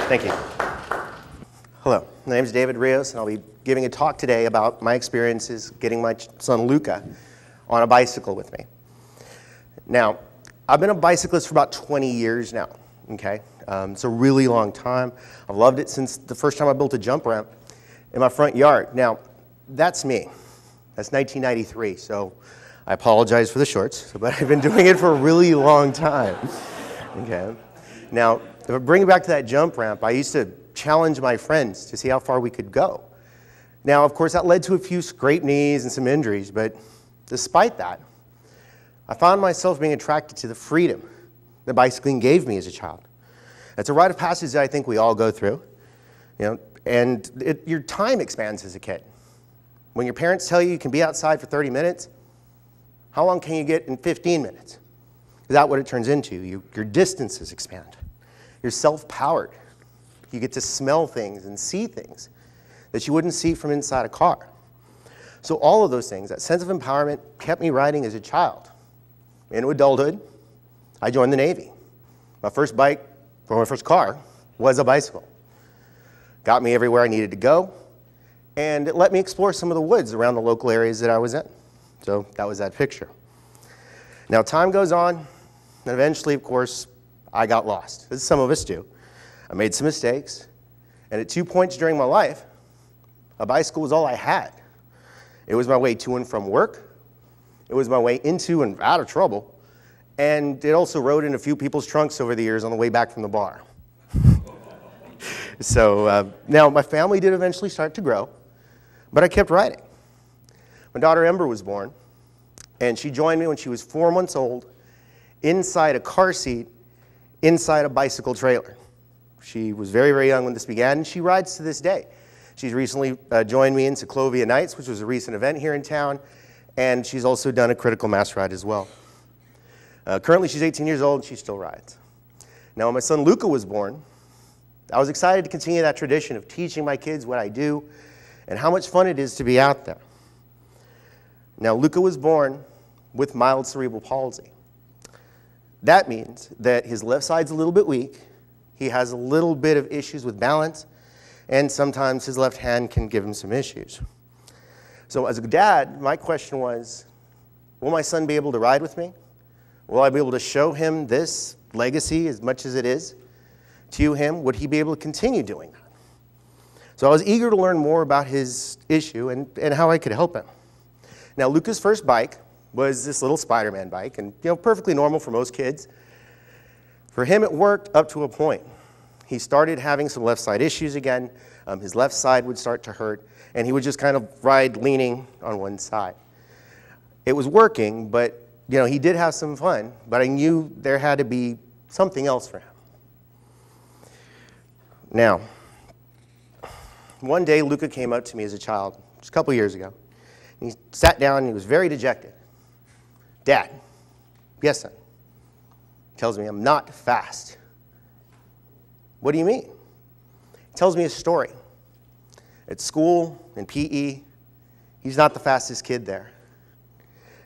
Thank you. Hello, my name is David Rios, and I'll be giving a talk today about my experiences getting my son Luca on a bicycle with me. Now, I've been a bicyclist for about 20 years now, okay? It's a really long time. I've loved it since the first time I built a jump ramp in my front yard. Now, that's me. That's 1993, so I apologize for the shorts, but I've been doing it for a really long time, okay? Now, if I bring it back to that jump ramp, I used to challenge my friends to see how far we could go. Now, of course, that led to a few scraped knees and some injuries, but despite that, I found myself being attracted to the freedom that bicycling gave me as a child. It's a rite of passage that I think we all go through, and your time expands as a kid. When your parents tell you you can be outside for 30 minutes, how long can you get in 15 minutes? Is that what it turns into? Your distances expand. You're self-powered. You get to smell things and see things that you wouldn't see from inside a car. So all of those things, that sense of empowerment, kept me riding as a child. Into adulthood, I joined the Navy. My first bike, or my first car, was a bicycle. Got me everywhere I needed to go, and it let me explore some of the woods around the local areas that I was in. So that was that picture. Now time goes on, and eventually, of course, I got lost, as some of us do. I made some mistakes, and at 2 points during my life, a bicycle was all I had. It was my way to and from work, it was my way into and out of trouble, and it also rode in a few people's trunks over the years on the way back from the bar. So now my family did eventually start to grow, but I kept riding. My daughter Ember was born, and she joined me when she was 4 months old, inside a car seat, inside a bicycle trailer. She was very, very young when this began, and she rides to this day. She's recently joined me in Ciclovia Nights, which was a recent event here in town, and she's also done a critical mass ride as well. Currently, she's 18 years old, and she still rides. Now, when my son Luca was born, I was excited to continue that tradition of teaching my kids what I do and how much fun it is to be out there. Now, Luca was born with mild cerebral palsy. That means that his left side's a little bit weak, he has a little bit of issues with balance, and sometimes his left hand can give him some issues. So as a dad, my question was, will my son be able to ride with me? Will I be able to show him this legacy as much as it is to him? Would he be able to continue doing that? So I was eager to learn more about his issue and how I could help him. Now, Luca's first bike was this little Spider-Man bike, and perfectly normal for most kids. For him, it worked up to a point. He started having some left side issues again. His left side would start to hurt, and he would just kind of ride leaning on one side. It was working, but he did have some fun, but I knew there had to be something else for him. Now, one day Luca came up to me as a child, just a couple years ago. And he sat down and he was very dejected. Dad, yes, son. He tells me I'm not fast. What do you mean? He tells me a story. At school, in PE, he's not the fastest kid there.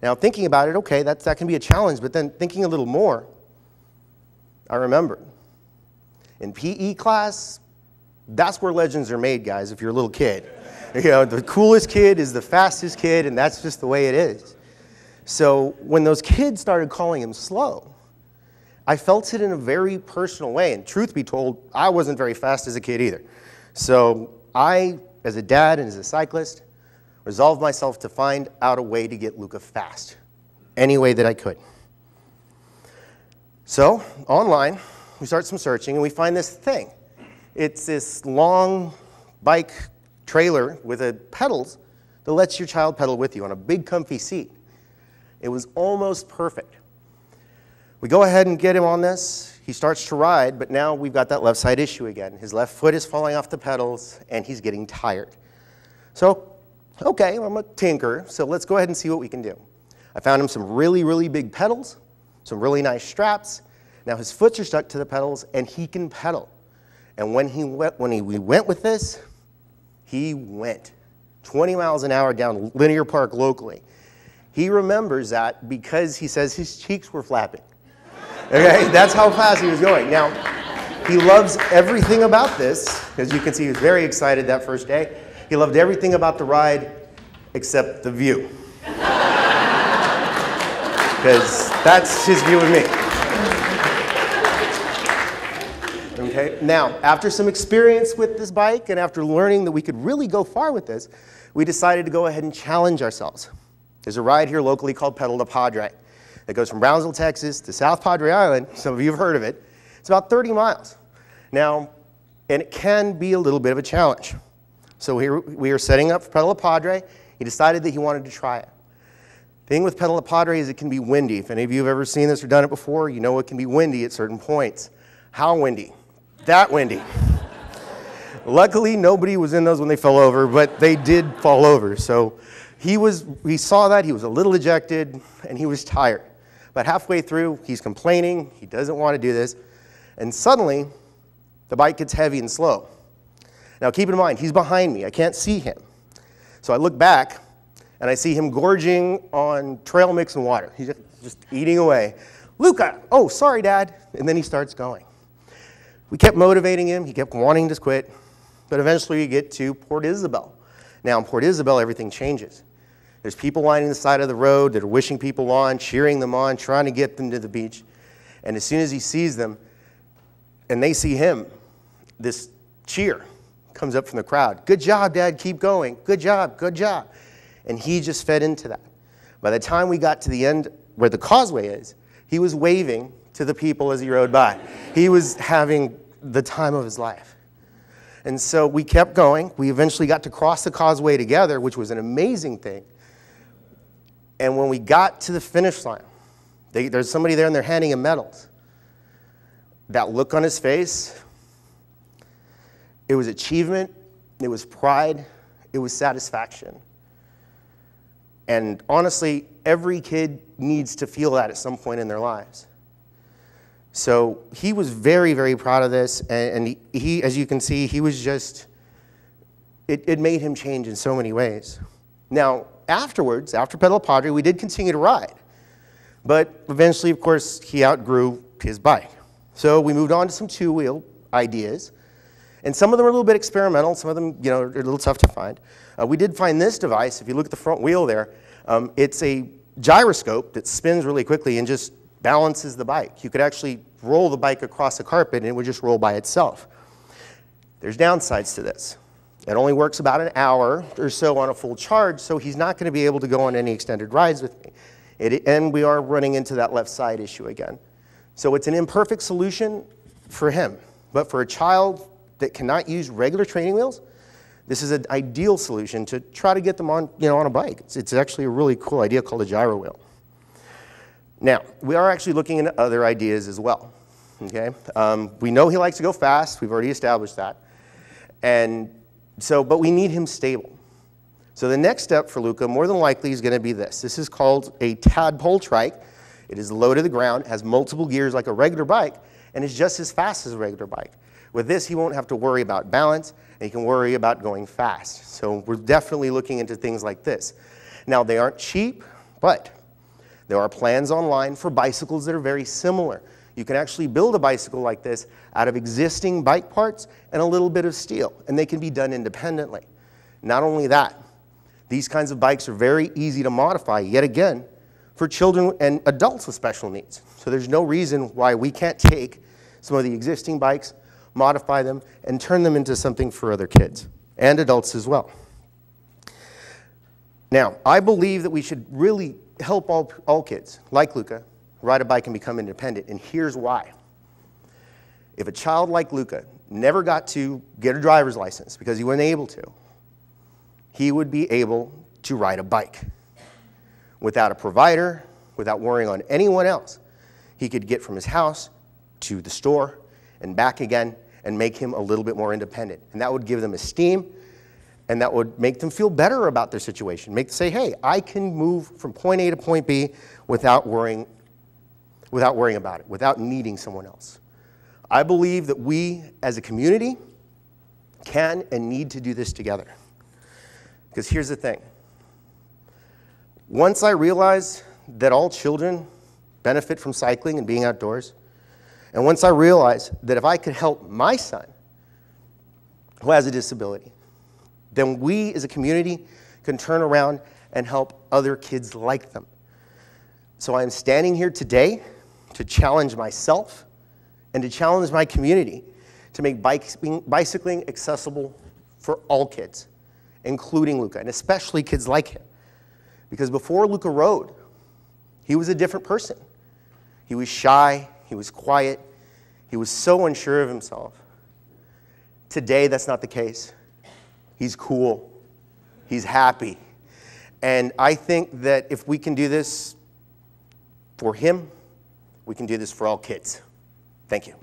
Now, thinking about it, okay, that can be a challenge, but then thinking a little more, I remembered. In PE class, that's where legends are made, guys, if you're a little kid. The coolest kid is the fastest kid, and that's just the way it is. So when those kids started calling him slow, I felt it in a very personal way, and truth be told, I wasn't very fast as a kid either. So I, as a dad and as a cyclist, resolved myself to find out a way to get Luca fast, any way that I could. So online, we start some searching, and we find this thing. It's this long bike trailer with pedals that lets your child pedal with you on a big comfy seat. It was almost perfect. We go ahead and get him on this. He starts to ride, but now we've got that left side issue again. His left foot is falling off the pedals, and he's getting tired. So, okay, I'm a tinker, so let's go ahead and see what we can do. I found him some really, really big pedals, some really nice straps. Now his foots are stuck to the pedals, and he can pedal. And when we went with this, he went 20 miles an hour down Linear Park locally. He remembers that because he says his cheeks were flapping. Okay, that's how fast he was going. Now, he loves everything about this. As you can see, he was very excited that first day. He loved everything about the ride except the view. Because that's his view of me. Okay, now, after some experience with this bike and after learning that we could really go far with this, we decided to go ahead and challenge ourselves. There's a ride here locally called Pedal to Padre that goes from Brownsville, Texas to South Padre Island. Some of you have heard of it. It's about 30 miles. Now, and it can be a little bit of a challenge. So here we are setting up for Pedal to Padre. He decided that he wanted to try it. The thing with Pedal to Padre is it can be windy. If any of you have ever seen this or done it before, you know it can be windy at certain points. How windy? That windy. Luckily, nobody was in those when they fell over, but they did fall over. So he saw that, he was a little ejected, and he was tired. But halfway through, he's complaining, he doesn't want to do this, and suddenly, the bike gets heavy and slow. Now keep in mind, he's behind me, I can't see him. So I look back, and I see him gorging on trail mix and water. He's just eating away. Luca, oh, sorry, Dad. And then he starts going. We kept motivating him, he kept wanting to quit, but eventually we get to Port Isabel. Now in Port Isabel, everything changes. There's people lining the side of the road that are wishing people on, cheering them on, trying to get them to the beach. And as soon as he sees them, and they see him, this cheer comes up from the crowd. Good job, Dad, keep going. Good job, good job. And he just fed into that. By the time we got to the end where the causeway is, he was waving to the people as he rode by. He was having the time of his life. And so we kept going. We eventually got to cross the causeway together, which was an amazing thing. And when we got to the finish line, there's somebody there and they're handing him medals. That look on his face, it was achievement, it was pride, it was satisfaction. And honestly, every kid needs to feel that at some point in their lives. So he was very, very proud of this, and he, as you can see, he was just, it made him change in so many ways. Now, afterwards, after Pedal Padre, we did continue to ride. But eventually, of course, he outgrew his bike. So we moved on to some two-wheel ideas. And some of them are a little bit experimental. Some of them, you know, are a little tough to find. We did find this device. If you look at the front wheel there, it's a gyroscope that spins really quickly and just balances the bike. You could actually roll the bike across the carpet and it would just roll by itself. There's downsides to this. It only works about an hour or so on a full charge, so he's not going to be able to go on any extended rides with me. And we are running into that left side issue again. So it's an imperfect solution for him. But for a child that cannot use regular training wheels, this is an ideal solution to try to get them on, on a bike. It's actually a really cool idea called a gyro wheel. Now, we are actually looking into other ideas as well. Okay? We know he likes to go fast. We've already established that. And so, but we need him stable. So the next step for Luca, more than likely, is going to be this. This is called a tadpole trike. It is low to the ground, has multiple gears like a regular bike, and is just as fast as a regular bike. With this, he won't have to worry about balance, and he can worry about going fast. So we're definitely looking into things like this. Now, they aren't cheap, but there are plans online for bicycles that are very similar. You can actually build a bicycle like this out of existing bike parts and a little bit of steel, and they can be done independently. Not only that, these kinds of bikes are very easy to modify, yet again, for children and adults with special needs. So there's no reason why we can't take some of the existing bikes, modify them, and turn them into something for other kids and adults as well. Now, I believe that we should really help all kids, like Luca, ride a bike and become independent, and here's why. If a child like Luca never got to get a driver's license because he wasn't able to, he would be able to ride a bike. Without a provider, without worrying on anyone else, he could get from his house to the store and back again and make him a little bit more independent. And that would give them esteem, and that would make them feel better about their situation. Make them say, hey, I can move from point A to point B without worrying without worrying about it, without needing someone else. I believe that we, as a community, can and need to do this together. Because here's the thing. Once I realized that all children benefit from cycling and being outdoors, and once I realized that if I could help my son, who has a disability, then we as a community can turn around and help other kids like them. So I'm standing here today to challenge myself and to challenge my community to make bicycling accessible for all kids, including Luca, and especially kids like him. Because before Luca rode, he was a different person. He was shy, he was quiet, he was so unsure of himself. Today, that's not the case. He's cool, he's happy. And I think that if we can do this for him, we can do this for all kids. Thank you.